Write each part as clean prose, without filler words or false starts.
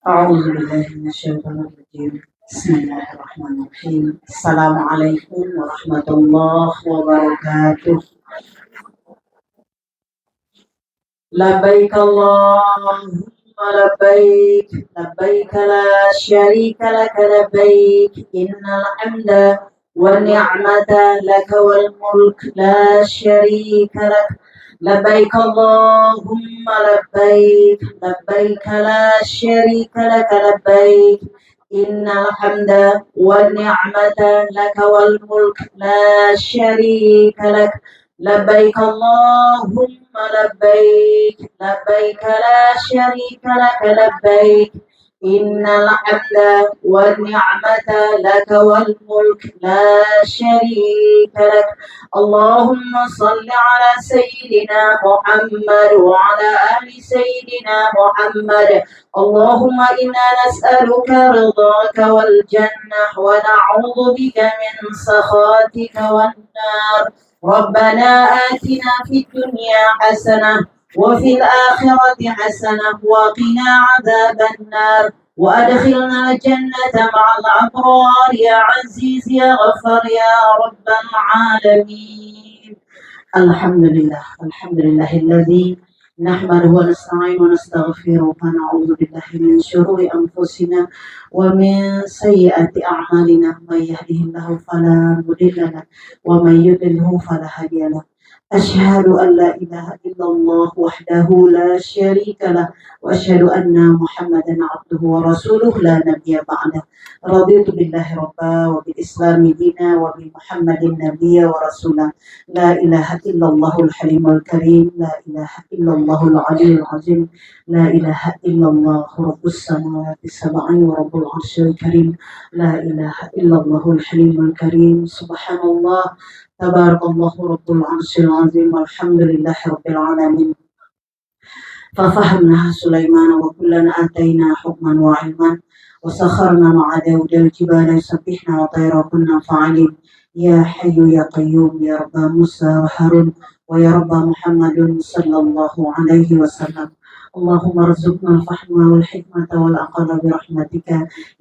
أعوذ بالله من الشيطان الرجيم. بسم الله الرحمن الرحيم. السلام عليكم ورحمة الله وبركاته. لبيك اللهم لبيك، لبيك لا شريك لك لبيك، إن الحمد والنعمة لك والملك لا شريك لك. لبيك اللهم لبيك، لبيك لا شريك لك لبيك، إن الحمد والنعمة لك والملك لا شريك لك. لبيك اللهم لبيك، لبيك لا شريك لك لبيك، إن الحمد والنعمة لك والملك لا شريك لك. اللهم صل على سيدنا محمد وعلى آل سيدنا محمد. اللهم إنا نسألك رضاك والجنة ونعوذ بك من سخطك والنار. ربنا آتنا في الدنيا حسنة وفي الآخرة حسنة وقنا عذاب النار، وأدخلنا الجنة مع الأبرار يا عزيز يا غفار يا رب العالمين. الحمد لله، الحمد لله الذي نحمده ونستعين ونستغفره ونعوذ بالله من شرور أنفسنا ومن سيئات أعمالنا. من يهده الله فلا مضل له ومن يضلله فلا هادي له. أشهد أن لا إله إلا الله وحده لا شريك له، وأشهد أن محمدا عبده ورسوله لا نبي بعده. رضيت بالله ربا وبالإسلام دينا وبمحمد نبيا ورسولا. لا إله إلا الله الحليم الكريم، لا إله إلا الله العلي العظيم، لا إله إلا الله رب السماوات السبع ورب العرش الكريم، لا إله إلا الله الحليم الكريم. سبحان الله، تبارك الله رب العرش العظيم، والحمد لله رب العالمين. ففهمناها سليمان وكلنا آتينا حكما وعلما، وسخرنا مع داود الجبال يسبحن وطير كنا فاعلين. يا حي يا قيوم يا رب موسى وهارون ويا رب محمد صلى الله عليه وسلم. اللهم ارزقنا الفهم والحكمة والعقل برحمتك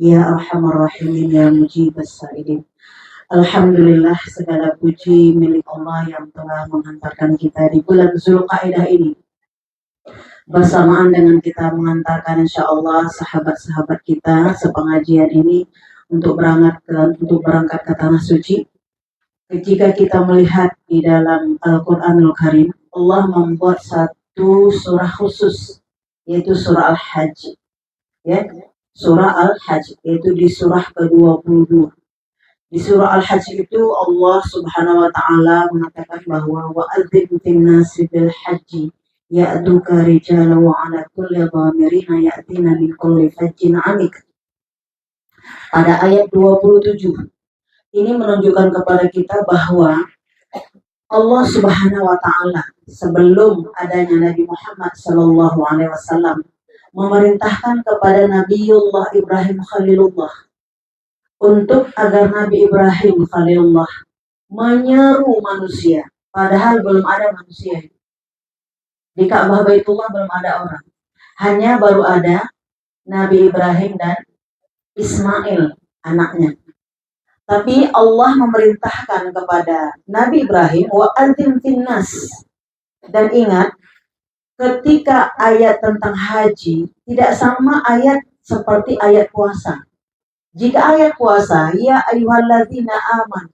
يا أرحم الراحمين يا مجيب السائلين. Alhamdulillah, segala puji milik Allah yang telah menghantarkan kita di bulan Zulqa'dah ini, bersamaan dengan kita mengantarkan insya Allah sahabat-sahabat kita sepengajian ini untuk berangkat ke tanah suci. Jika kita melihat di dalam Al-Quranul Karim, Allah membuat satu surah khusus, yaitu surah Al-Hajj. Ya, surah Al-Hajj, yaitu di surah ke-22. Di surah Al-Hajj itu Allah Subhanahu wa taala mengatakan bahwa wa'adzim fin nasi bil hajji ya'tuka rijalan wa 'ala kulli dhamirin ya'tina min kulli fajjin 'amik. Pada ayat 27 ini menunjukkan kepada kita bahwa Allah Subhanahu wa taala sebelum adanya Nabi Muhammad sallallahu alaihi wasallam memerintahkan kepada Nabiullah Ibrahim Khalilullah untuk agar Nabi Ibrahim Khalilullah menyeru manusia, padahal belum ada manusia. Di Ka'bah Baitullah belum ada orang, hanya baru ada Nabi Ibrahim dan Ismail anaknya. Tapi Allah memerintahkan kepada Nabi Ibrahim wa'adzim finnas. Dan ingat, ketika ayat tentang haji tidak sama ayat seperti ayat puasa. Jika ayat puasa, ya ayyuhalladzina aman,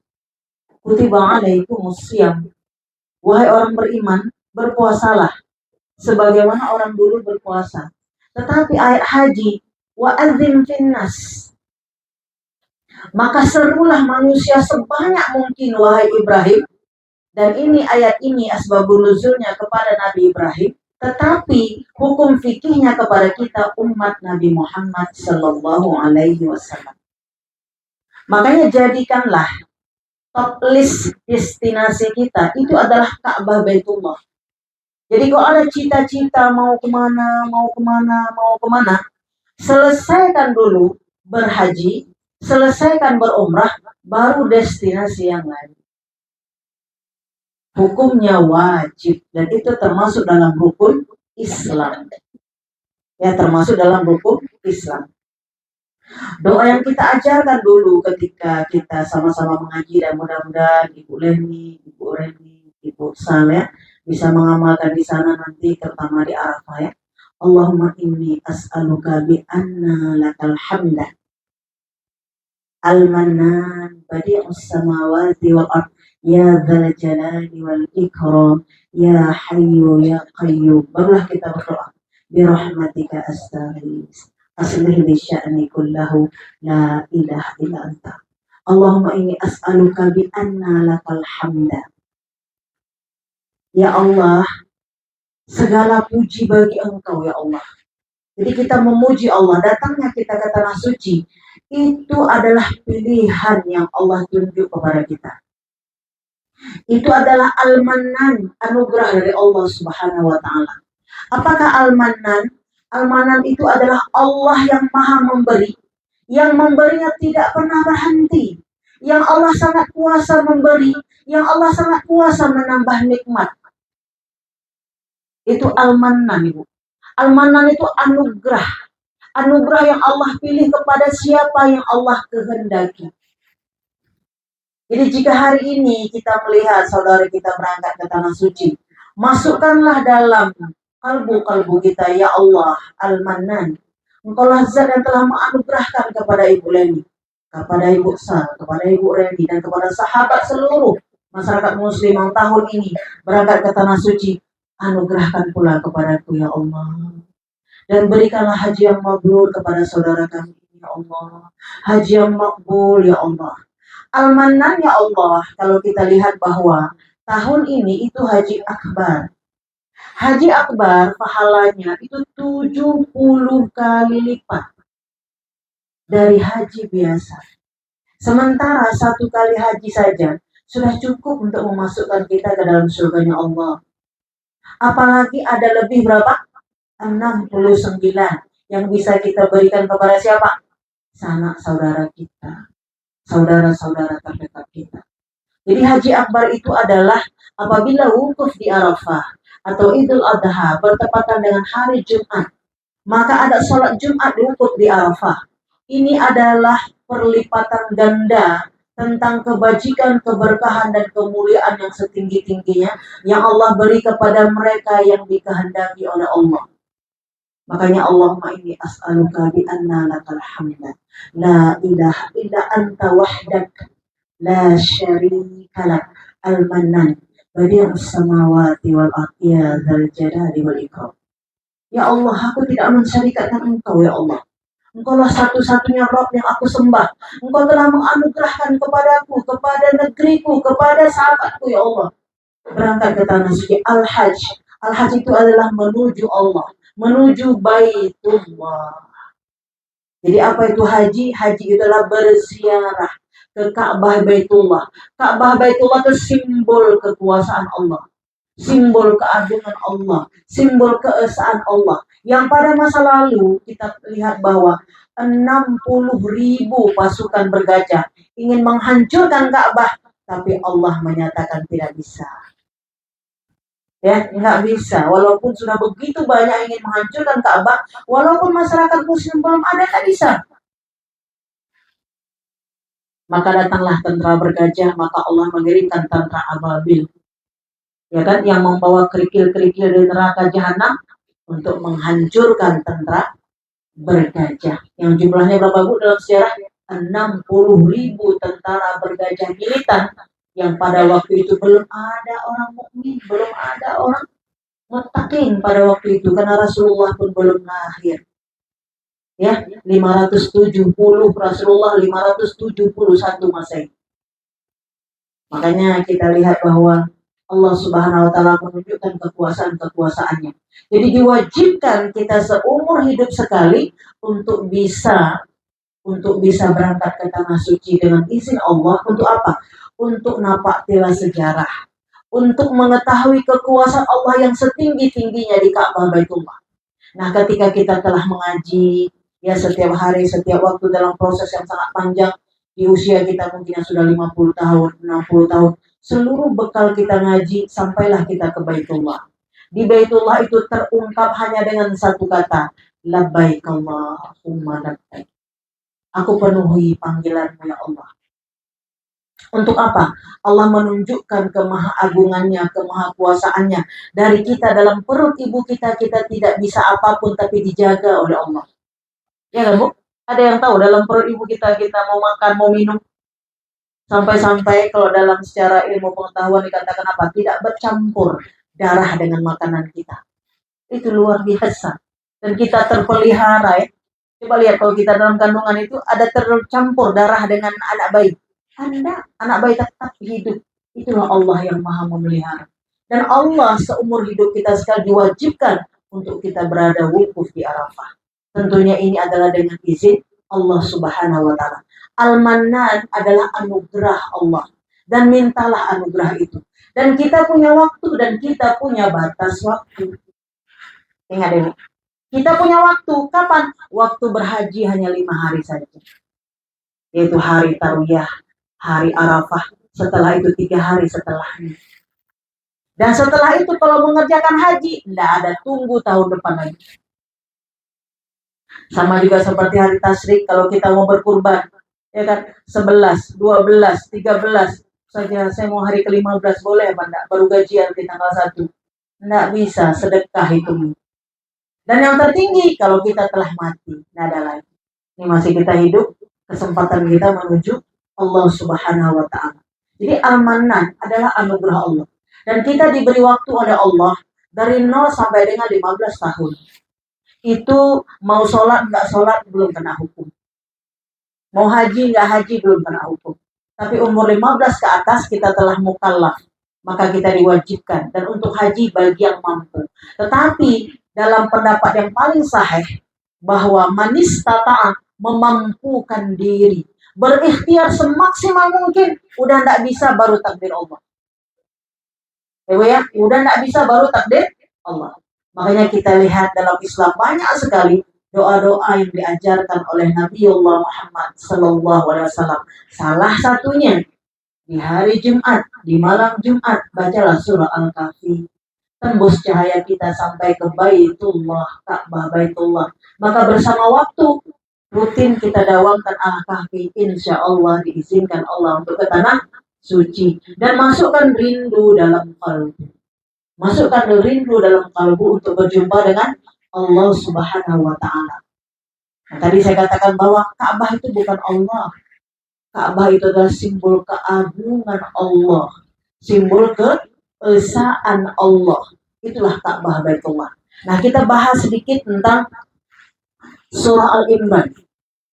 kutiba alaikumus syiyam, wahai orang beriman, berpuasalah sebagaimana orang dulu berpuasa. Tetapi ayat haji, wa'adzim finnas, maka serulah manusia sebanyak mungkin wahai Ibrahim. Dan ini ayat ini asbabun nuzulnya kepada Nabi Ibrahim, tetapi hukum fikihnya kepada kita umat Nabi Muhammad sallallahu alaihi wasallam. Makanya jadikanlah top list destinasi kita itu adalah Ka'bah Baitullah. Jadi kalau ada cita-cita mau kemana, selesaikan dulu berhaji, selesaikan berumrah, baru destinasi yang lain. Hukumnya wajib, dan itu termasuk dalam rukun Islam. Ya, termasuk dalam rukun Islam. Doa yang kita ajarkan dulu ketika kita sama-sama mengaji, dan mudah-mudahan Ibu Leni, Ibu Reni, Ibu Saleh bisa mengamalkan di sana nanti, terutama di Arafah ya. Allahumma inni as'aluka bi anna lakal hamda al-mannan badi'us samawati wal ard ya dzal jalali wal ikram ya hayyu ya qayyum. Barulah kita berdoa, bi rahmatika astaghits aslih li sya'ni kullahu la ilaha illa anta. Allahumma inni as'aluka bi anna lakal hamda. Ya Allah, segala puji bagi Engkau ya Allah. Jadi kita memuji Allah, datangnya kita ke tanah suci itu adalah pilihan yang Allah tunjuk kepada kita. Itu adalah al-mannan, anugerah dari Allah Subhanahu wa taala. Apakah al-mannan? Al-mannan itu adalah Allah yang maha memberi, yang memberinya tidak pernah berhenti, yang Allah sangat kuasa memberi, yang Allah sangat kuasa menambah nikmat. Itu al-mannan, Ibu. Al-mannan itu anugerah. Anugerah yang Allah pilih kepada siapa yang Allah kehendaki. Jadi jika hari ini kita melihat saudara kita berangkat ke tanah suci, masukkanlah dalam kalbu kita, ya Allah, al-mannan. Engkaulah zat yang telah menganugerahkan kepada Ibu Leni, kepada Ibu Sal, kepada Ibu Reni, dan kepada sahabat seluruh masyarakat muslim yang tahun ini berangkat ke tanah suci. Anugerahkan pula kepadaku ya Allah. Dan berikanlah haji yang mabrur kepada saudara kami ya Allah. Haji yang makbul ya Allah. Al-mannan ya Allah, kalau kita lihat bahwa tahun ini itu haji akbar. Haji akbar pahalanya itu 70 kali lipat dari haji biasa. Sementara 1 kali haji saja sudah cukup untuk memasukkan kita ke dalam surganya Allah. Apalagi ada lebih berapa? 69 yang bisa kita berikan kepada siapa? Sanak saudara kita, saudara-saudara terdekat kita. Jadi haji akbar itu adalah apabila wukuf di Arafah atau Idul Adha bertepatan dengan hari Jumat, maka ada sholat Jumat wukuf di Arafah. Ini adalah perlipatan ganda tentang kebajikan, keberkahan, dan kemuliaan yang setinggi-tingginya yang Allah beri kepada mereka yang dikehendaki oleh Allah. Makanya Allahumma inni as'aluka bi anna lakal hamda la ilaha illa anta wahdak la syarika lak al-mannan badi'us samawati wal ardi ya dzal jalali wal ikram. Ya Allah, aku tidak mensyarikatkan Engkau ya Allah. Engkaulah satu-satunya Rabb yang aku sembah. Engkau telah menganugerahkan kepadaku, kepada negeriku, kepada sahabatku ya Allah. Berangkat ke tanah suci al-hajj. Al-hajj itu adalah menuju Allah, menuju Baitullah. Jadi apa itu haji? Haji itu adalah berziarah ke Ka'bah Baitullah. Ka'bah Baitullah itu simbol kekuasaan Allah, simbol keagungan Allah, simbol keesaan Allah. Yang pada masa lalu kita lihat bahwa 60.000 pasukan bergajah ingin menghancurkan Ka'bah, tapi Allah menyatakan tidak bisa. Ya, nggak bisa. Walaupun sudah begitu banyak ingin menghancurkan Ka'bah, walaupun masyarakat muslim belum ada, nggak bisa. Maka datanglah tentara bergajah, maka Allah mengirimkan tentara ababil, ya kan, yang membawa kerikil-kerikil dari neraka jahanam untuk menghancurkan tentara bergajah. Yang jumlahnya berapa, Bu, dalam sejarah? 60.000 tentara bergajah militan yang pada waktu itu belum ada orang mukmin, belum ada orang muttaqin pada waktu itu, karena Rasulullah pun belum lahir. Ya, 570 Rasulullah, 571 Masehi. Makanya kita lihat bahwa Allah Subhanahu wa taala menunjukkan kekuasaan-kekuasaannya. Jadi diwajibkan kita seumur hidup sekali untuk bisa berangkat ke tanah suci dengan izin Allah. Untuk apa? Untuk napak tilas sejarah, untuk mengetahui kekuasaan Allah yang setinggi-tingginya di Ka'bah Baitullah. Nah, ketika kita telah mengaji ya setiap hari, setiap waktu dalam proses yang sangat panjang, di usia kita mungkin yang sudah 50 tahun, 60 tahun, seluruh bekal kita ngaji, sampailah kita ke Baitullah. Di Baitullah itu terungkap hanya dengan satu kata, Labbaik Allahumma labbaik. Aku penuhi panggilanmu ya Allah. Untuk apa? Allah menunjukkan kemahagungannya, kemahakuasaannya. Dari kita dalam perut ibu kita tidak bisa apapun tapi dijaga oleh Allah. Ya kan Bu? Ada yang tahu dalam perut ibu kita mau makan, mau minum. Sampai-sampai kalau dalam secara ilmu pengetahuan dikatakan apa? Tidak bercampur darah dengan makanan kita. Itu luar biasa. Dan kita terpelihara ya. Coba lihat kalau kita dalam kandungan itu ada tercampur darah dengan anak bayi. Anak bayi tetap hidup. Itulah Allah yang maha memelihara. Dan Allah seumur hidup kita sekali diwajibkan untuk kita berada wukuf di Arafah. Tentunya ini adalah dengan izin Allah Subhanahu wa Ta'ala. Al-Mannan adalah anugerah Allah. Dan mintalah anugerah itu. Dan kita punya waktu dan kita punya batas waktu. Ingat ini. Kita punya waktu. Kapan? Waktu berhaji hanya 5 hari saja. Yaitu hari Tarwiyah, hari Arafah. Setelah itu 3 hari setelahnya. Dan setelah itu kalau mengerjakan haji, tidak ada, tunggu tahun depan lagi. Sama juga seperti hari tasyrik kalau kita mau berkurban. Ya kan? 11, 12, 13. Saja saya mau hari ke-15 boleh apa enggak? Baru gajian di tanggal 1. Enggak bisa, sedekah itu. Dan yang tertinggi kalau kita telah mati, tidak ada lagi. Ini masih kita hidup, kesempatan kita menuju Allah Subhanahu wa Ta'ala. Jadi Al-Mannan adalah anugerah Allah. Dan kita diberi waktu oleh Allah dari 0 sampai dengan 15 tahun. Itu mau sholat nggak sholat belum kena hukum. Mau haji nggak haji belum kena hukum. Tapi umur 15 ke atas kita telah mukallaf. Maka kita diwajibkan. Dan untuk haji bagi yang mampu. Tetapi dalam pendapat yang paling sahih bahwa manistata'a memampukan diri, berikhtiar semaksimal mungkin, udah enggak bisa baru takdir Allah. Ya, udah enggak bisa baru takdir Allah. Makanya kita lihat dalam Islam banyak sekali doa-doa yang diajarkan oleh Nabiullah Muhammad sallallahu alaihi wasallam. Salah satunya di hari Jumat, di malam Jumat, bacalah surah Al-Kahfi. Tembus cahaya kita sampai ke Baitullah, Ka'bah Baitullah. Maka bersama waktu rutin kita dawamkan Al-Kahfi, insya Allah diizinkan Allah untuk ke tanah suci. Dan masukkan rindu dalam kalbu. Masukkan rindu dalam kalbu untuk berjumpa dengan Allah Subhanahu wa Ta'ala. Nah, tadi saya katakan bahwa Ka'bah itu bukan Allah. Ka'bah itu adalah simbol keagungan Allah. Simbol keesaan Allah. Itulah Ka'bah Baitullah. Nah, kita bahas sedikit tentang surah Al-Imran.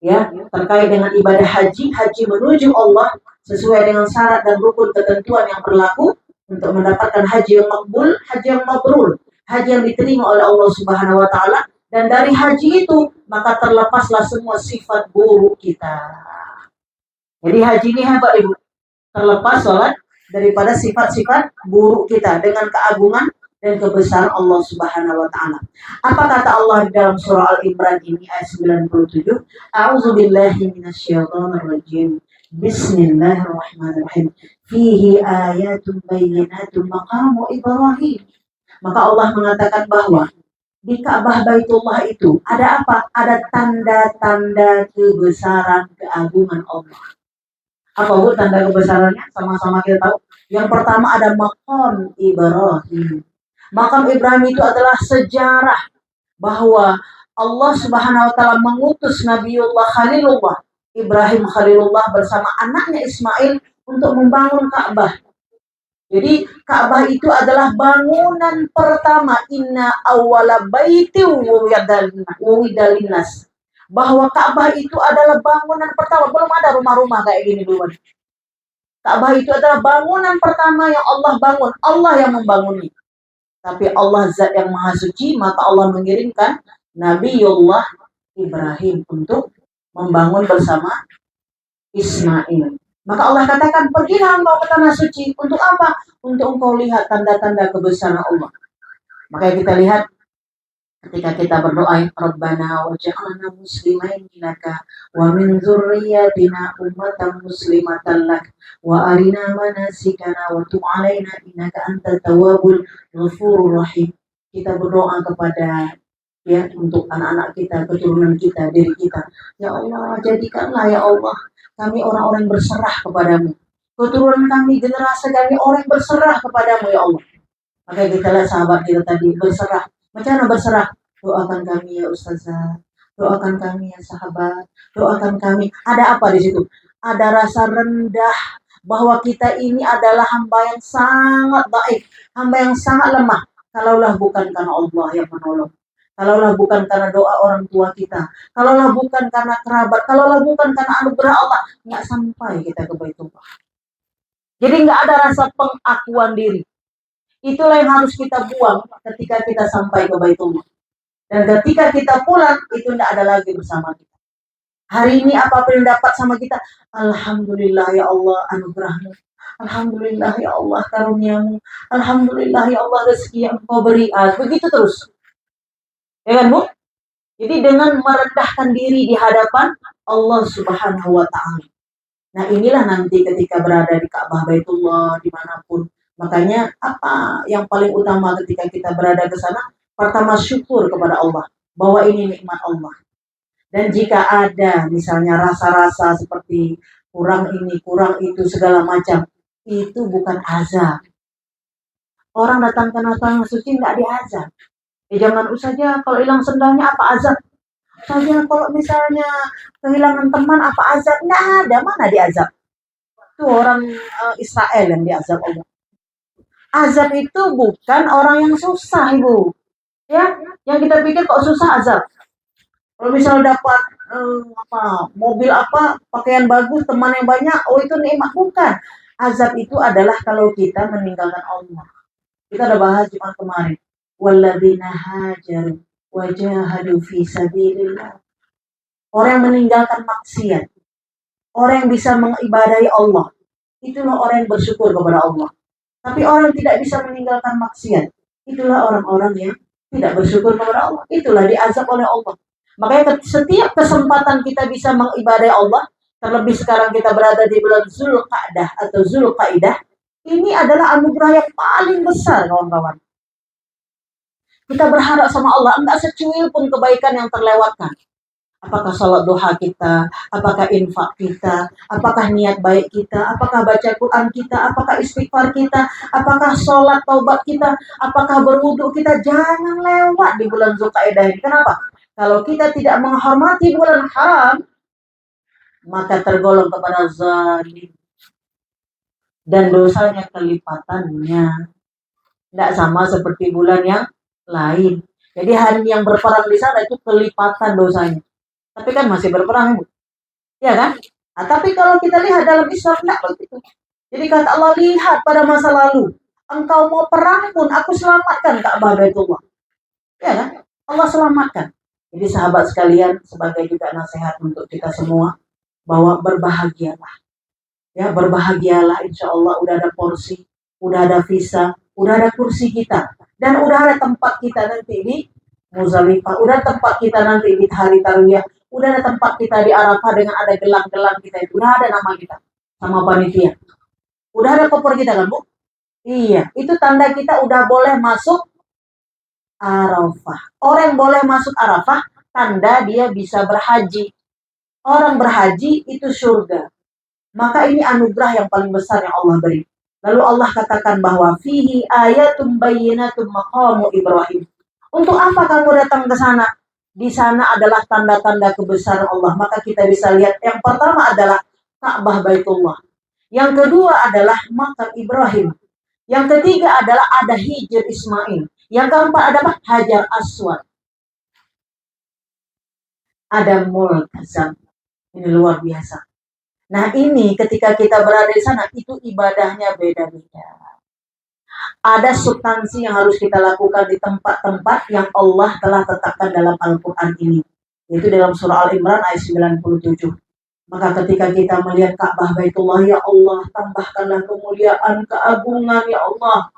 Ya, terkait dengan ibadah haji. Haji menuju Allah sesuai dengan syarat dan rukun ketentuan yang berlaku untuk mendapatkan haji yang makbul, haji yang mabrur, haji yang diterima oleh Allah Subhanahu wa Ta'ala. Dan dari haji itu maka terlepaslah semua sifat buruk kita. Jadi haji ini hebat Ibu. Terlepas sholat daripada sifat-sifat buruk kita dengan keagungan dan kebesaran Allah Subhanahu wa Ta'ala. Apa kata Allah di dalam surah Al-Imran ini ayat 97? A'udzubillahi minasyaitonir rajim. Bismillahirrahmanirrahim. Fihi ayatun bayyinatun maqamu Ibrahim. Maka Allah mengatakan bahwa di Ka'bah Baitullah itu ada apa? Ada tanda-tanda kebesaran keagungan Allah. Apa Bu tanda kebesarannya? Sama-sama kita tahu. Yang pertama ada maqam Ibrahim. Maqam Ibrahim itu adalah sejarah bahwa Allah Subhanahu wa Ta'ala mengutus Nabiullah Khalilullah Ibrahim Khalilullah bersama anaknya Ismail untuk membangun Ka'bah. Jadi Ka'bah itu adalah bangunan pertama. Inna awwala baiti wu'ida linnas. Bahwa Ka'bah itu adalah bangunan pertama. Belum ada rumah-rumah kayak gini dulu. Ka'bah itu adalah bangunan pertama yang Allah bangun. Allah yang membangunnya. Tapi Allah zat yang maha suci, maka Allah mengirimkan Nabiullah Ibrahim untuk membangun bersama Ismail. Maka Allah katakan, pergilah engkau ke tanah suci. Untuk apa? Untuk engkau lihat tanda-tanda kebesaran Allah. Maka kita lihat ketika kita berdoa, Rabbana waj'alna muslimain laka wa min dzurriyyatina ummatan muslimatan lak wa arina manasikana wa tub 'alaina innaka antat tawwabul ghafurur rahim. Kita berdoa kepada ya, untuk anak-anak kita, keturunan kita, diri kita. Ya Allah, jadikanlah ya Allah kami orang-orang berserah kepadamu. Keturunan kami, generasi kami orang berserah kepadamu ya Allah. Maka kita lihat sahabat kita tadi berserah. Macam mana berserah? Doakan kami ya Ustazah. Doakan kami ya sahabat. Doakan kami. Ada apa di situ? Ada rasa rendah bahwa kita ini adalah hamba yang sangat baik, hamba yang sangat lemah. Kalaulah bukan karena Allah yang menolong. Kalaulah bukan karena doa orang tua kita, kalaulah bukan karena kerabat, kalaulah bukan karena anugerah Allah, nggak sampai kita ke Baitullah. Jadi nggak ada rasa pengakuan diri. Itulah yang harus kita buang ketika kita sampai ke Baitullah. Dan ketika kita pulang, itu tidak ada lagi bersama kita. Hari ini apapun yang dapat sama kita, Alhamdulillah ya Allah anugerahmu. Alhamdulillah ya Allah karuniamu. Alhamdulillah ya Allah rezeki yang kau beri. Begitu terus. Ya kan Bu? Jadi dengan merendahkan diri di hadapan Allah Subhanahu wa Ta'ala. Nah inilah nanti ketika berada di Ka'bah Baitullah dimanapun. Makanya apa yang paling utama ketika kita berada ke sana? Pertama syukur kepada Allah bahwa ini nikmat Allah. Dan jika ada misalnya rasa-rasa seperti kurang ini, kurang itu, segala macam, itu bukan azab. Orang datang ke tanah suci tidak diazab. Jangan saja kalau hilang sendalnya apa azab? Saja kalau misalnya kehilangan teman apa azab? Nggak ada, mana diazab? Itu orang Israel yang diazab Allah. Azab itu bukan orang yang susah, Ibu. Ya, yang kita pikir kok susah azab. Kalau misalnya dapat mobil apa, pakaian bagus, teman yang banyak, oh itu nikmat. Bukan. Azab itu adalah kalau kita meninggalkan Allah. Kita udah bahas Jumat kemarin. Walladzina hajaru wajahadu fi sabilillah. Orang yang meninggalkan maksiat, orang yang bisa mengibadahi Allah, itulah orang yang bersyukur kepada Allah. Tapi orang yang tidak bisa meninggalkan maksiat, itulah orang-orang yang tidak bersyukur kepada Allah. Itulah diazab oleh Allah. Makanya setiap kesempatan kita bisa mengibadahi Allah, terlebih sekarang kita berada di bulan Zulqa'dah atau Zulqaidah, ini adalah anugerah yang paling besar, kawan-kawan. Kita berharap sama Allah, enggak secuil pun kebaikan yang terlewatkan. Apakah sholat duha kita, apakah infak kita, apakah niat baik kita, apakah baca Quran kita, apakah istighfar kita, apakah sholat taubat kita, apakah berwudu kita, jangan lewat di bulan Zulqaidah ini. Kenapa? Kalau kita tidak menghormati bulan haram, maka tergolong kepada zalim. Dan dosanya kelipatannya. Tidak sama seperti bulan yang lain. Jadi hari yang berperang di sana itu kelipatan dosanya. Tapi kan masih berperang, Bu. Ya kan? Nah, tapi kalau kita lihat dalam Islam tidak begitu. Jadi kata Allah, lihat pada masa lalu, engkau mau perang pun aku selamatkan Ka'bah Baitullah. Ya kan? Allah selamatkan. Jadi sahabat sekalian, sebagai juga nasihat untuk kita semua, bahwa berbahagialah. Ya, berbahagialah, insya Allah udah ada porsi, udah ada visa, udah ada kursi kita. Dan udah ada tempat kita nanti di Muzdalifah, udah tempat kita nanti di hari Tarwiyah, udah ada tempat kita di Arafah dengan ada gelang-gelang kita itu, udah ada nama kita sama panitia. Udah ada koper kita kan, Bu? Iya, itu tanda kita udah boleh masuk Arafah. Orang yang boleh masuk Arafah, tanda dia bisa berhaji. Orang berhaji itu surga. Maka ini anugerah yang paling besar yang Allah beri. Lalu Allah katakan bahwa fihi ayatum bayyinatum maqamu Ibrahim. Untuk apa kamu datang ke sana? Di sana adalah tanda-tanda kebesaran Allah. Maka kita bisa lihat yang pertama adalah Ka'bah Baitullah. Yang kedua adalah makam Ibrahim. Yang ketiga adalah ada Hijr Ismail. Yang keempat adalah Hajar Aswad. Ada Multazam. Ini luar biasa. Nah ini ketika kita berada di sana, itu ibadahnya beda-beda. Ada substansi yang harus kita lakukan di tempat-tempat yang Allah telah tetapkan dalam Al-Quran ini. Yaitu dalam surah Al-Imran ayat 97. Maka ketika kita melihat Ka'bah Baitullah, ya Allah, tambahkanlah kemuliaan, keagungan, ya Allah.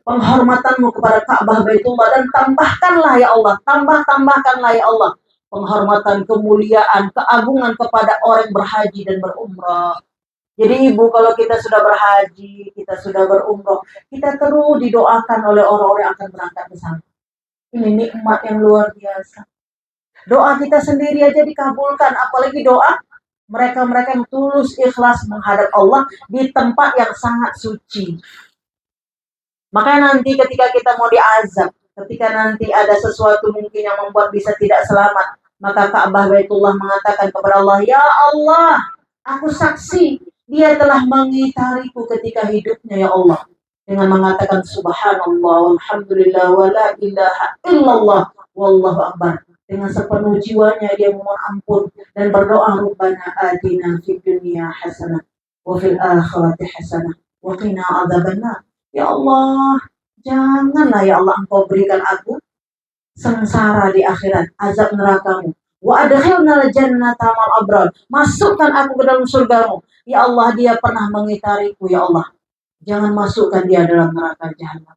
Penghormatanmu kepada Ka'bah Baitullah, dan tambahkanlah ya Allah, tambahkanlah ya Allah. Penghormatan, kemuliaan, keagungan kepada orang yang berhaji dan berumrah. Jadi Ibu, kalau kita sudah berhaji, kita sudah berumrah, kita terus didoakan oleh orang-orang yang akan berangkat ke sana. Ini nikmat yang luar biasa. Doa kita sendiri aja dikabulkan, apalagi doa mereka-mereka yang tulus ikhlas menghadap Allah di tempat yang sangat suci. Makanya nanti ketika kita mau diazab, ketika nanti ada sesuatu mungkin yang membuat bisa tidak selamat, maka Ka'bah Baitullah mengatakan kepada Allah, "Ya Allah, aku saksi dia telah mengitariku ketika hidupnya ya Allah." Dengan mengatakan subhanallah, alhamdulillah, wa la ilaha illallah, wallahu akbar. Dengan sepenuh jiwanya dia memohon ampun dan berdoa, Rabbana atina fid dunya hasanah wa fil akhirati hasanah wa qina adzabannar. Ya Allah, janganlah ya Allah engkau berikan aku sengsara di akhirat, azab nerakamu. Wa adkhilna al-jannata ma'al abrar. Masukkan aku ke dalam surgamu. Ya Allah, dia pernah mengitariku ya Allah. Jangan masukkan dia dalam neraka jahanam.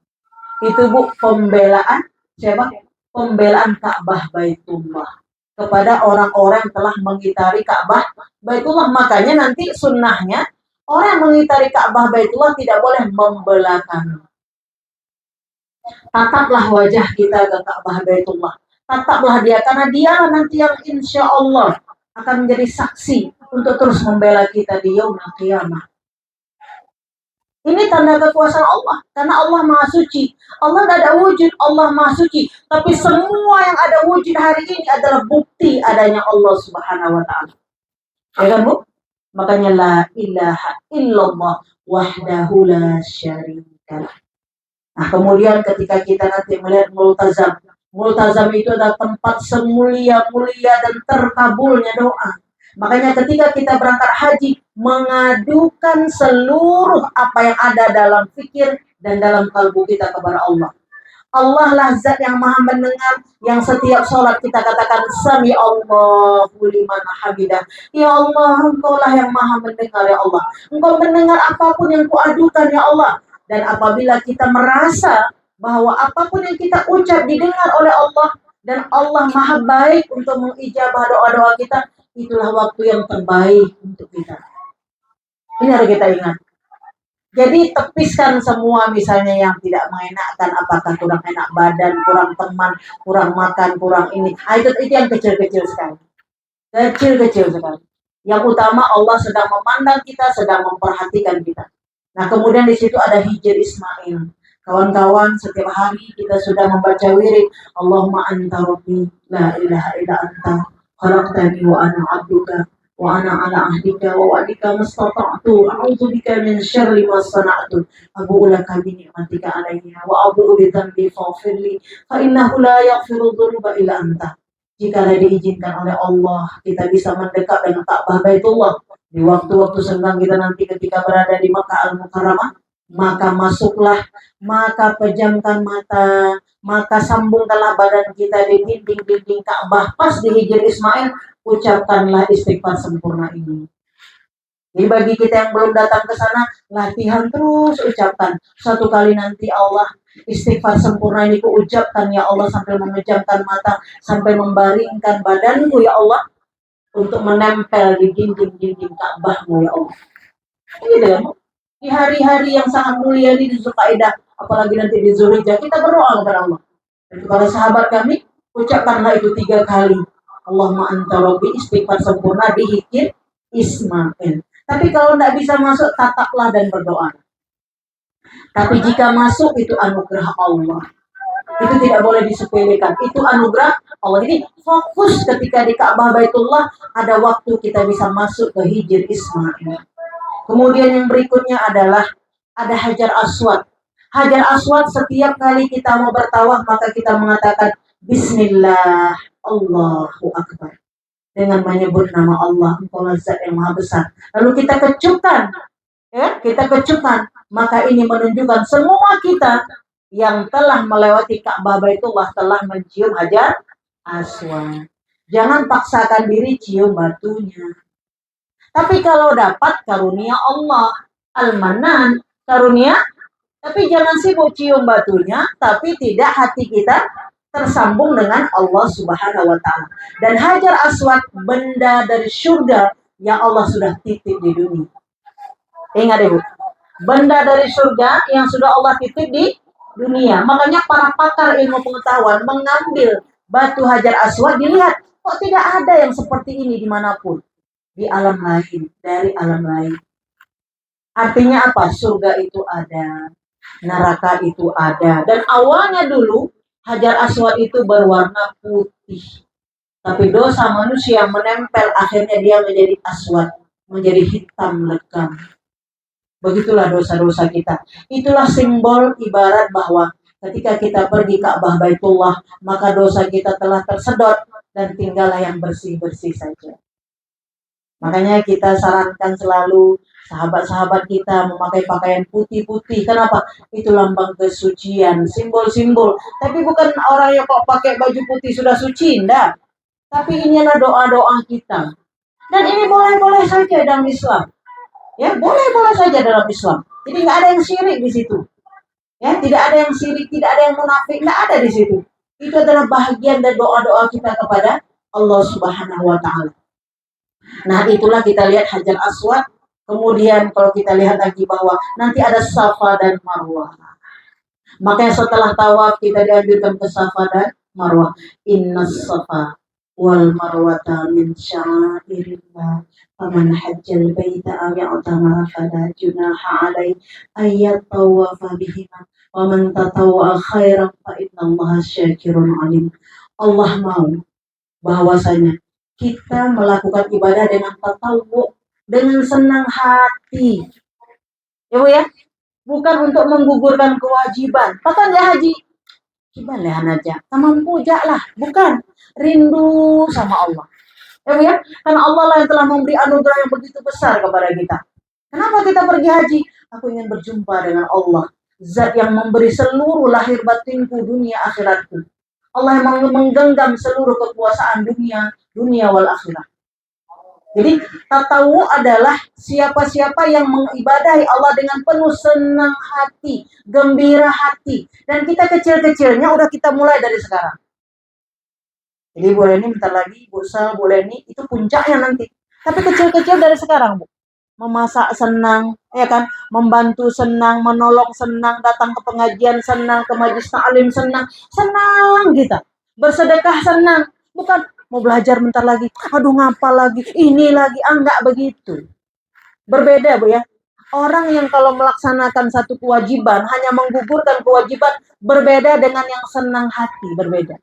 Itu Bu pembelaan siapa? Pembelaan Ka'bah Baitullah kepada orang-orang yang telah mengitari Ka'bah Baitullah. Makanya nanti sunnahnya orang yang mengitari Ka'bah Baitullah tidak boleh membelakannya. Tataplah wajah kita ke Ka'bah Baitullah. Tataplah dia, karena dia nanti yang insya Allah akan menjadi saksi untuk terus membela kita di yaumul qiyamah. Ini tanda kekuasaan Allah, karena Allah Maha Suci. Allah tidak ada wujud, Allah Maha Suci. Tapi semua yang ada wujud hari ini adalah bukti adanya Allah Subhanahu wa Ta'ala. Ya kan Bu? Makanya la ilaha illallah wahdahu la syarikalah. Nah, kemudian ketika kita nanti melihat multazam, multazam itu adalah tempat semulia-mulia dan terkabulnya doa. Makanya ketika kita berangkat haji, mengadukan seluruh apa yang ada dalam fikir dan dalam kalbu kita kepada Allah. Allah lah zat yang maha mendengar, yang setiap sholat kita katakan sami Allahu liman hamidah. Ya Allah, engkau lah yang maha mendengar ya Allah. Engkau mendengar apapun yang kuadukan ya Allah. Dan apabila kita merasa bahwa apapun yang kita ucap didengar oleh Allah dan Allah maha baik untuk mengijabah doa-doa kita, itulah waktu yang terbaik untuk kita. Ini harus kita ingat. Jadi tepiskan semua misalnya yang tidak mengenakkan, apakah kurang enak badan, kurang teman, kurang makan, kurang ini. Itu yang kecil-kecil sekali. Kecil-kecil sekali. Yang utama Allah sedang memandang kita, sedang memperhatikan kita. Nah kemudian di situ ada Hijr Ismail. Kawan-kawan, setiap hari kita sudah membaca wirid Allahumma anta rabbi la ilaha illa anta khalaqtani wa ana 'abduka wa ana 'ala ahdika wa wa'dika mastata'tu a'udzu bika min syarri ma sana'tu abu'u laka bi ni'matika 'alayya wa abu'u bi dhanbi faghfirli fa innahu la yaghfiru dzunuba illa anta. Jikalau diizinkan oleh Allah, kita bisa mendekat dengan Ka'bah Baitullah di waktu-waktu senggang kita nanti ketika berada di Makkah Al-Mukarramah, maka masuklah, maka pejamkan mata, maka sambungkanlah badan kita di dinding-dinding Ka'bah pas di Hijr Ismail, ucapkanlah istighfar sempurna ini. Jadi bagi kita yang belum datang ke sana, latihan terus ucapkan. Suatu kali nanti Allah istighfar sempurna ini ku ucapkan ya Allah sambil memejamkan mata, sampai membaringkan badanku ya Allah untuk menempel di dinding-dinding Ka'bahmu ya Allah. Gitu ya. Di hari-hari yang sangat mulia di Zulqa'dah, apalagi nanti di Zulhijjah, kita berdoa kepada Allah. Dan kepada sahabat kami, ucapkanlah itu 3 kali. Allahumma anta rabbi, istighfar sempurna di Hijr Ismail. Tapi kalau tidak bisa masuk, tataplah dan berdoa. Tapi jika masuk, itu anugerah Allah. Itu tidak boleh disepelekan. Itu anugerah Allah. Jadi fokus ketika di Ka'bah Baitullah, ada waktu kita bisa masuk ke Hijr Ismail. Kemudian yang berikutnya adalah ada Hajar Aswad. Hajar Aswad setiap kali kita mau bertawaf maka kita mengatakan Bismillah, Allahu Akbar. Dengan menyebut nama Allah, Engkau Zat yang Maha Besar. Lalu kita kecupkan, ya, kita kecupkan. Maka ini menunjukkan semua kita yang telah melewati Ka'bah Baitullah telah mencium Hajar Aswad. Jangan paksakan diri cium batunya. Tapi kalau dapat karunia Allah, Al-Manan, karunia, tapi jangan sibuk cium batunya, tapi tidak hati kita tersambung dengan Allah Subhanahu wa Ta'ala. Dan Hajar Aswad, benda dari surga yang Allah sudah titip di dunia. Ingat Ibu, benda dari surga yang sudah Allah titip di dunia. Makanya para pakar ilmu pengetahuan mengambil batu Hajar Aswad, dilihat kok tidak ada yang seperti ini dimanapun, di alam lain, dari alam lain. Artinya apa? Surga itu ada, neraka itu ada. Dan awalnya dulu Hajar Aswad itu berwarna putih. Tapi dosa manusia menempel, akhirnya dia menjadi aswad, menjadi hitam legam. Begitulah dosa-dosa kita. Itulah simbol ibarat bahwa ketika kita pergi Ka'bah Baitullah, maka dosa kita telah tersedot dan tinggallah yang bersih-bersih saja. Makanya kita sarankan selalu sahabat-sahabat kita memakai pakaian putih-putih. Kenapa? Itu lambang kesucian, simbol-simbol. Tapi bukan orang yang kok pakai baju putih sudah suci, enggak. Tapi inilah doa-doa kita. Dan ini boleh-boleh saja dalam Islam. Ya, boleh-boleh saja dalam Islam. Jadi nggak ada yang syirik di situ. Ya, tidak ada yang syirik, tidak ada yang munafik, nggak ada di situ. Itu adalah bahagian dari doa-doa kita kepada Allah Subhanahu wa taala. Nah, itulah kita lihat Hajar Aswad. Kemudian kalau kita lihat lagi bahwa nanti ada Safa dan Marwah. Makanya setelah tawaf kita dianjurkan ke Safa dan Marwah. Innas Safa wal Marwata min sya'airillah. Faman hajjal baita aw i'tamara fala junaha alaihi ay yatawafa bihima. Wa man tatawwa khairan fa innallaha syakirun alim. Allah mau bahwasanya kita melakukan ibadah dengan tatawu, dengan senang hati. Ya Bu ya? Bukan untuk menggugurkan kewajiban. Bahkan ya haji, gimana aja, tamam puja lah. Bukan, rindu sama Allah. Ya Bu ya? Karena Allah lah yang telah memberi anugerah yang begitu besar kepada kita. Kenapa kita pergi haji? Aku ingin berjumpa dengan Allah. Zat yang memberi seluruh lahir batinku, dunia akhiratku. Allah yang menggenggam seluruh kekuasaan dunia wal akhirat. Jadi tatawu adalah siapa-siapa yang mengibadahi Allah dengan penuh senang hati, gembira hati. Dan kita kecil-kecilnya udah kita mulai dari sekarang. Jadi boleh ini bentar lagi, Bursa, boleh ini, itu puncaknya nanti. Tapi kecil-kecil dari sekarang, Bu. Memasak senang, ya kan? Membantu senang, menolong senang, datang ke pengajian senang, ke majelis ta'lim senang kita. Bersedekah senang, bukan mau belajar bentar lagi, aduh ngapa lagi, ini lagi, enggak begitu. Berbeda Bu ya. Orang yang kalau melaksanakan satu kewajiban, hanya menggugurkan kewajiban, berbeda dengan yang senang hati, berbeda.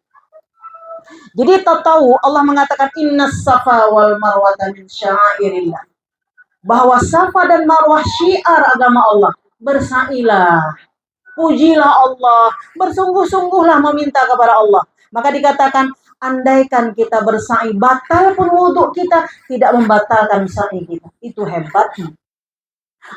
Jadi tahu Allah mengatakan innas safa wal marwata min sya'airillah. Bahwa Safa dan Marwah syiar agama Allah. Bersailah, pujilah Allah, bersungguh-sungguhlah meminta kepada Allah. Maka dikatakan, andaikan kita bersa'i, batal pun wudhu kita, tidak membatalkan sa'i kita. Itu hebatnya.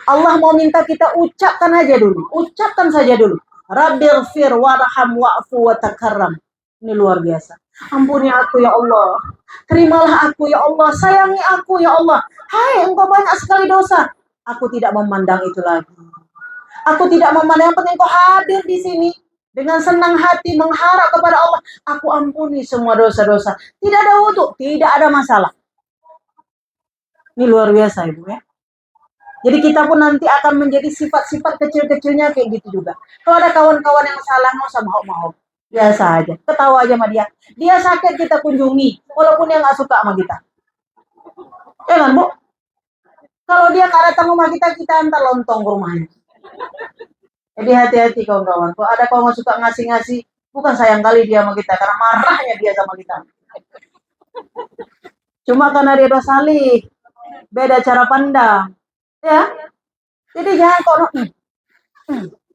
Allah mau minta kita ucapkan aja dulu, ucapkan saja dulu. Rabbighfir warham wa'fu wa takarram. Ini luar biasa. Ampuni aku ya Allah. Terimalah aku ya Allah. Sayangi aku ya Allah. Hai, engkau banyak sekali dosa. Aku tidak memandang itu lagi. Aku tidak memandang, yang penting engkau hadir di sini. Dengan senang hati mengharap kepada Allah. Aku ampuni semua dosa-dosa. Tidak ada wudhu, tidak ada masalah. Ini luar biasa Ibu ya. Jadi kita pun nanti akan menjadi sifat-sifat kecil-kecilnya kayak gitu juga. Kalau ada kawan-kawan yang salah, nggak usah mahok-mahok. Biasa aja, ketawa aja sama dia. Dia sakit kita kunjungi, walaupun dia nggak suka sama kita. Ya kan Bu? Kalau dia nggak datang rumah kita, kita antar lontong ke rumahnya. Jadi hati-hati kawan-kawan. Kalau ada kawan suka ngasih-ngasih, bukan sayang kali dia sama kita, karena marahnya dia sama kita. Cuma karena dia udah salih, beda cara pandang. Ya, jadi jangan kok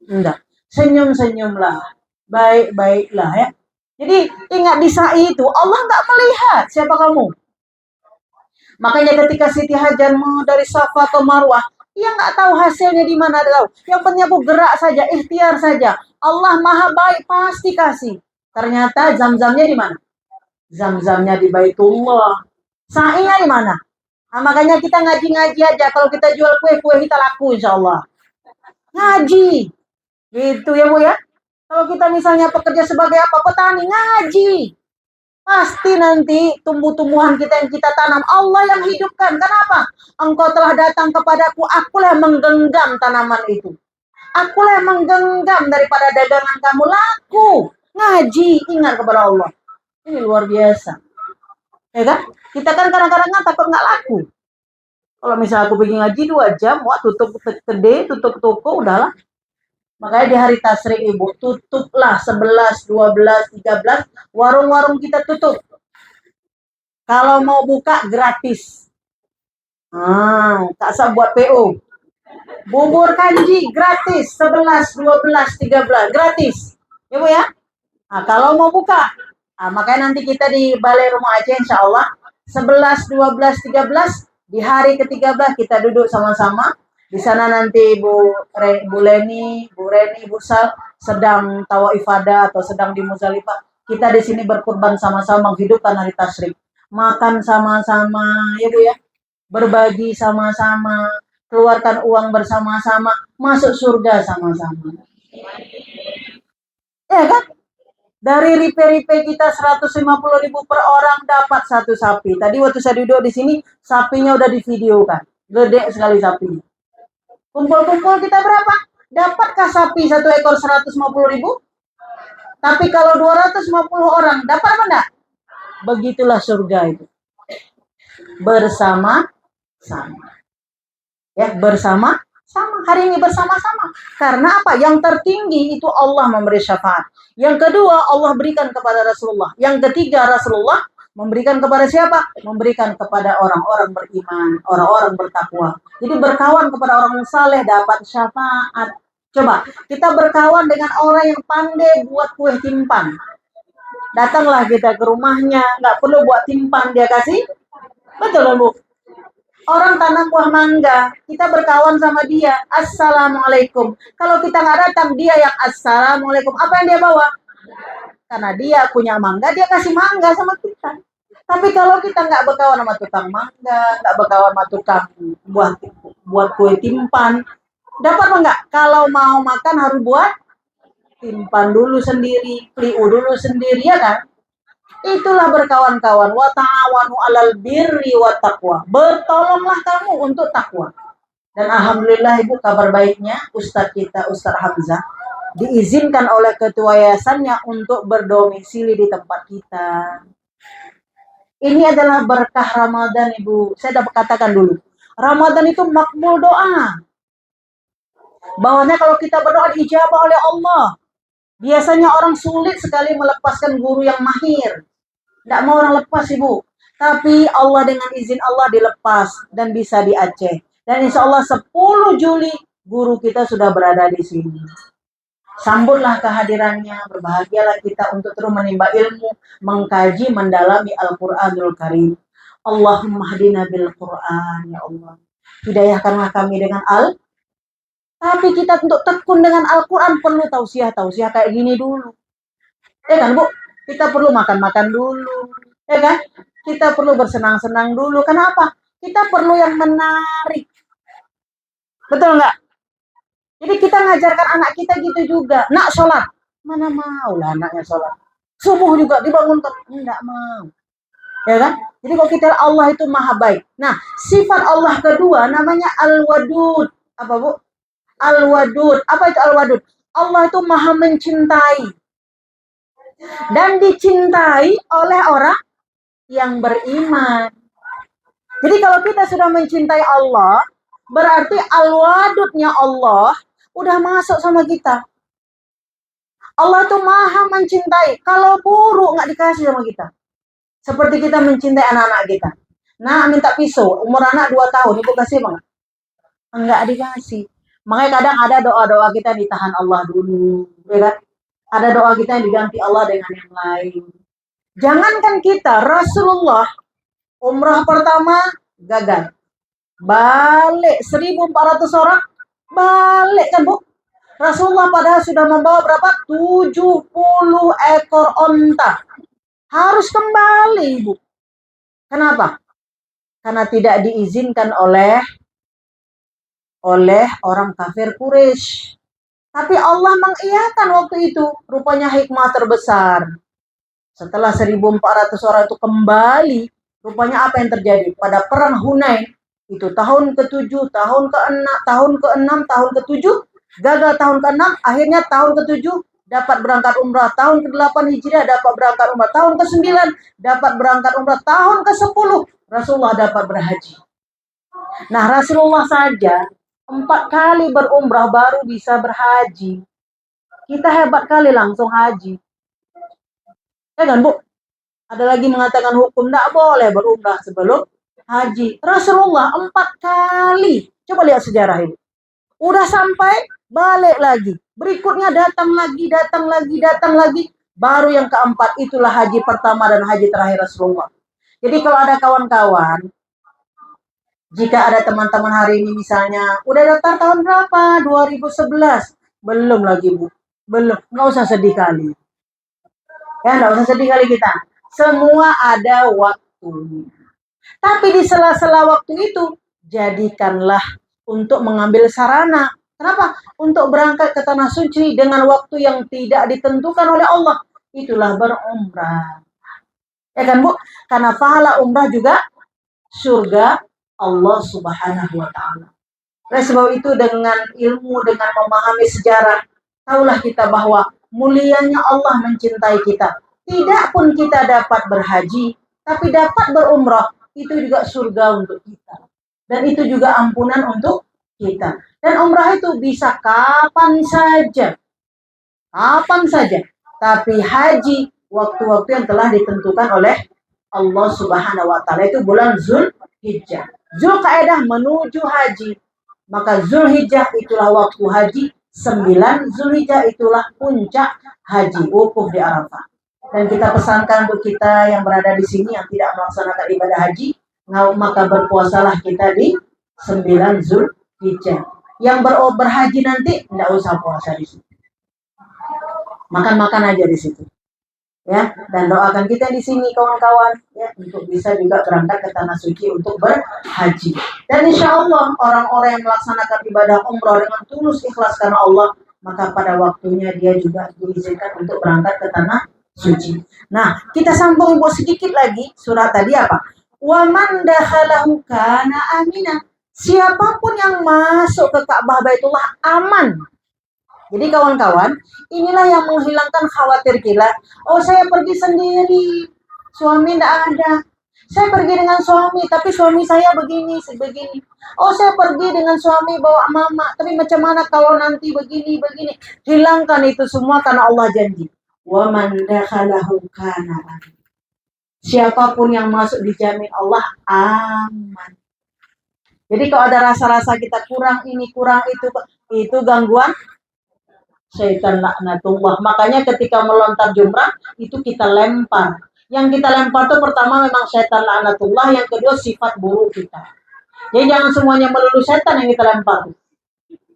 enggak, senyum-senyumlah. Baik-baiklah ya. Jadi ingat di sa'i itu Allah nggak melihat siapa kamu. Makanya ketika Siti Hajar mau dari Safa ke Marwah, ia nggak tahu hasilnya di mana tahu. Yang penting aku gerak saja, ikhtiar saja. Allah Maha baik pasti kasih. Ternyata zam-zamnya di mana? Zam-zamnya di Baitullah. Sa'inya di mana? Nah, makanya kita ngaji-ngaji aja. Kalau kita jual kue kita laku insya Allah. Ngaji. Gitu ya Bu ya. Kalau kita misalnya pekerja sebagai apa? Petani, ngaji. Pasti nanti tumbuh-tumbuhan kita yang kita tanam, Allah yang hidupkan. Kenapa? Engkau telah datang kepadaku, akulah yang menggenggam tanaman itu. Akulah yang menggenggam daripada dagangan kamu laku. Ngaji, ingat kepada Allah. Ini luar biasa. Ya kan? Kita kan kadang-kadang takut nggak laku. Kalau misalnya aku pergi ngaji 2 jam, wah tutup kedai, tutup toko, udahlah. Makanya di hari tasyrik ibu, tutuplah 11, 12, 13, warung-warung kita tutup. Kalau mau buka gratis. Tak usah buat PO. Bubur kanji gratis, 11, 12, 13, gratis. Ya Bu ya? Kalau mau buka, makanya nanti kita di Balai Rumah Aceh insya Allah 11, 12, 13 di hari ke-13 kita duduk sama-sama. Di sana nanti Bu Leni, Bu Reni, Bu Sal sedang tawa ifadah atau sedang di Muzdalifah. Kita di sini berkurban sama-sama menghidupkan hari tasyrik. Makan sama-sama, ya Bu ya. Berbagi sama-sama, keluarkan uang bersama-sama, masuk surga sama-sama. Ya kan? Dari ripe-ripe kita 150.000 per orang dapat 1 sapi. Tadi waktu saya duduk di sini, sapinya udah divideokan. Gede sekali sapinya. Kumpul-kumpul kita berapa? Dapatkah sapi 1 ekor 150.000? Tapi kalau 250 orang, dapat apa enggak? Begitulah surga itu. Bersama-sama. Ya, bersama-sama. Hari ini bersama-sama. Karena apa? Yang tertinggi itu Allah memberi syafaat. Yang kedua, Allah berikan kepada Rasulullah. Yang ketiga, Rasulullah memberikan kepada siapa? Memberikan kepada orang-orang beriman, orang-orang bertakwa. Jadi berkawan kepada orang saleh dapat syafaat. Coba, kita berkawan dengan orang yang pandai buat kue timpan. Datanglah kita ke rumahnya, nggak perlu buat timpan, dia kasih. Betul loh, Bu? Orang tanam buah mangga, kita berkawan sama dia. Assalamualaikum. Kalau kita nggak datang, dia yang assalamualaikum. Apa yang dia bawa? Karena dia punya mangga, dia kasih mangga sama kita. Tapi kalau kita nggak berkawan sama tukang mangga, nggak berkawan sama tukang buat kue timpan, dapat nggak? Kalau mau makan harus buat timpan dulu sendiri, pliu dulu sendiri, ya kan? Itulah berkawan-kawan. Wa ta'awanu 'alal birri wa taqwa. Bertolonglah kamu untuk takwa. Dan alhamdulillah Ibu, kabar baiknya Ustadz kita, Ustadz Hamzah, diizinkan oleh ketua yayasannya untuk berdomisili di tempat kita. Ini adalah berkah Ramadan, Ibu. Saya dapat katakan dulu. Ramadan itu makbul doa. Bahwasanya kalau kita berdoa diijabah oleh Allah. Biasanya orang sulit sekali melepaskan guru yang mahir. Tidak mau orang lepas, Ibu. Tapi Allah dengan izin Allah dilepas dan bisa di Aceh. Dan insya Allah 10 Juli guru kita sudah berada di sini. Sambutlah kehadirannya, berbahagialah kita untuk terus menimba ilmu, mengkaji, mendalami Al-Quranul Karim. Allahumma hadina bil Quran, ya Allah. Hidayahkanlah kami dengan Tapi kita untuk tekun dengan Al-Quran perlu tausiah kayak gini dulu. Ya kan, Bu? Kita perlu makan-makan dulu, ya kan? Kita perlu bersenang-senang dulu. Kenapa? Kita perlu yang menarik. Betul nggak? Jadi kita ngajarkan anak kita gitu juga. Nak sholat. Mana mau lah anaknya sholat. Subuh juga dibangunkan. Enggak mau. Ya kan? Jadi kalau kita Allah itu maha baik. Nah, sifat Allah kedua namanya Al-Wadud. Apa, Bu? Al-Wadud. Apa itu Al-Wadud? Allah itu maha mencintai. Dan dicintai oleh orang yang beriman. Jadi kalau kita sudah mencintai Allah, berarti al-wadudnya Allah udah masuk sama kita. Allah itu maha mencintai. Kalau buruk nggak dikasih sama kita. Seperti kita mencintai anak-anak kita. Nah, minta pisau. Umur anak 2 tahun, Ibu kasih apa? Enggak dikasih. Makanya kadang ada doa-doa kita ditahan Allah dulu. Ya kan? Ada doa kita yang diganti Allah dengan yang lain. Jangankan kita, Rasulullah umrah pertama gagal. Balik 1.400 orang, balik kan, Bu? Rasulullah padahal sudah membawa berapa? 70 ekor onta. Harus kembali, Bu. Kenapa? Karena tidak diizinkan oleh orang kafir Quraisy. Tapi Allah mengiyakan waktu itu. Rupanya hikmah terbesar. Setelah 1.400 orang itu kembali, rupanya apa yang terjadi? Pada perang Hunain, itu tahun ke-7, tahun ke-6, tahun ke-7, Gagal tahun ke-6, akhirnya tahun ke-7 dapat berangkat umrah, tahun ke-8 Hijriah dapat berangkat umrah, tahun ke-9 dapat berangkat umrah, tahun ke-10 Rasulullah dapat berhaji. Nah, Rasulullah saja 4 kali berumrah baru bisa berhaji. Kita hebat kali langsung haji. Ya kan, Bu? Ada lagi mengatakan hukum tidak boleh berumrah sebelum haji. Rasulullah 4 kali. Coba lihat sejarah ini. Udah sampai, balik lagi. Berikutnya datang lagi, datang lagi, datang lagi. Baru yang keempat, itulah haji pertama dan haji terakhir Rasulullah. Jadi kalau ada kawan-kawan, jika ada teman-teman hari ini misalnya, udah daftar tahun berapa? 2011. Belum lagi, Bu. Belum. Nggak usah sedih kali. Ya, nggak usah sedih kali kita. Semua ada waktunya. Tapi di sela-sela waktu itu, jadikanlah untuk mengambil sarana. Kenapa? Untuk berangkat ke tanah suci dengan waktu yang tidak ditentukan oleh Allah. Itulah berumrah. Ya kan, Bu? Karena pahala umrah juga surga Allah Subhanahu wa Ta'ala. Oleh sebab itu, dengan ilmu, dengan memahami sejarah, tahulah kita bahwa mulianya Allah mencintai kita. Tidak pun kita dapat berhaji, tapi dapat berumrah, itu juga surga untuk kita. Dan itu juga ampunan untuk kita. Dan umrah itu bisa kapan saja. Kapan saja. Tapi haji, waktu-waktu yang telah ditentukan oleh Allah Subhanahu wa Ta'ala. Itu bulan Zulhijjah. Zulkaidah menuju haji. Maka Zulhijjah itulah waktu haji. 9 Zulhijjah itulah puncak haji, wukuf di Arafah. Dan kita pesankan untuk kita yang berada di sini yang tidak melaksanakan ibadah haji, maka berpuasalah kita di 9 Zulhijjah. Yang berhaji nanti tidak usah puasa di situ. Makan-makan aja di situ. Ya, dan doakan kita di sini kawan-kawan ya untuk bisa juga berangkat ke tanah suci untuk berhaji. Dan insya Allah orang-orang yang melaksanakan ibadah umrah dengan tulus ikhlas karena Allah, maka pada waktunya dia juga diizinkan untuk berangkat ke tanah suci. Nah, kita sambung sedikit lagi surat tadi apa? Wa man dakhalahu kana amina. Siapapun yang masuk ke Ka'bah Baitullah aman. Jadi kawan-kawan, inilah yang menghilangkan khawatir kita. Oh, saya pergi sendiri, suami tidak ada. Saya pergi dengan suami, tapi suami saya begini, begini. Oh, saya pergi dengan suami bawa mama, tapi macam mana kalau nanti begini, begini. Hilangkan itu semua karena Allah janji. Wa man dakhalahu kana amin. Siapapun yang masuk dijamin Allah aman. Jadi kalau ada rasa-rasa kita kurang ini, kurang itu gangguan syaitan laknatullah. Makanya ketika melontar jumrah itu kita lempar. Yang kita lempar itu pertama memang syaitan laknatullah, yang kedua sifat buruk kita. Jadi jangan semuanya melulu syaitan yang kita lempar.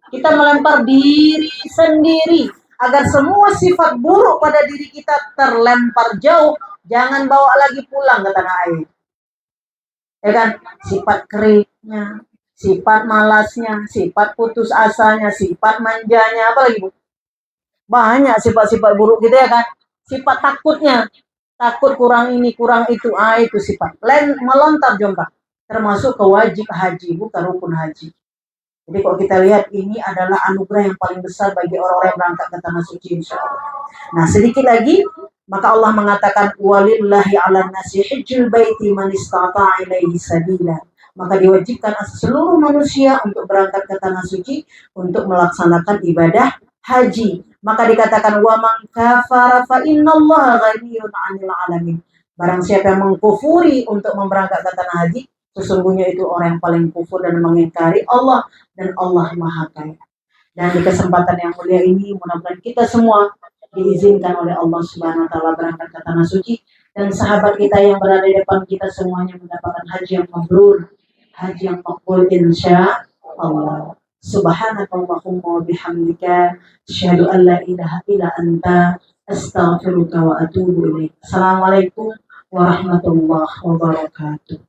Kita melempar diri sendiri agar semua sifat buruk pada diri kita terlempar jauh. Jangan bawa lagi pulang ke tanah air. Ya kan? Sifat keringnya, sifat malasnya, sifat putus asanya, sifat manjanya, apa lagi, Bu? Banyak sifat-sifat buruk gitu ya kan. Sifat takutnya, takut kurang ini, kurang itu. Itu sifat. Melontar jumrah. Termasuk kewajib haji, bukan rukun haji. Jadi kalau kita lihat ini adalah anugerah yang paling besar bagi orang-orang yang berangkat ke tanah suci insya Allah. Nah sedikit lagi, maka Allah mengatakan walillahi 'alan nasi hajjul baiti man istata'a ilaihi sabila. Maka diwajibkan seluruh manusia untuk berangkat ke tanah suci untuk melaksanakan ibadah haji. Maka dikatakan wa man kafara fa innallaha ghaniyun 'anil 'alamin. Barang siapa yang mengkufuri untuk memberangkat ke tanah haji, sesungguhnya itu orang yang paling kufur dan mengingkari Allah, dan Allah Maha Kaya. Dan di kesempatan yang mulia ini mudah-mudahan kita semua diizinkan oleh Allah Subhanahu wa Ta'ala berangkat ke tanah suci, dan sahabat kita yang berada di depan kita semuanya mendapatkan haji yang mabrur, haji yang makbul insya Allah. Subhanakallahumma wa bihamdika asyhadu an la ilaha illa anta astaghfiruka wa atubu ilaik. Assalamualaikum warahmatullahi wabarakatuh.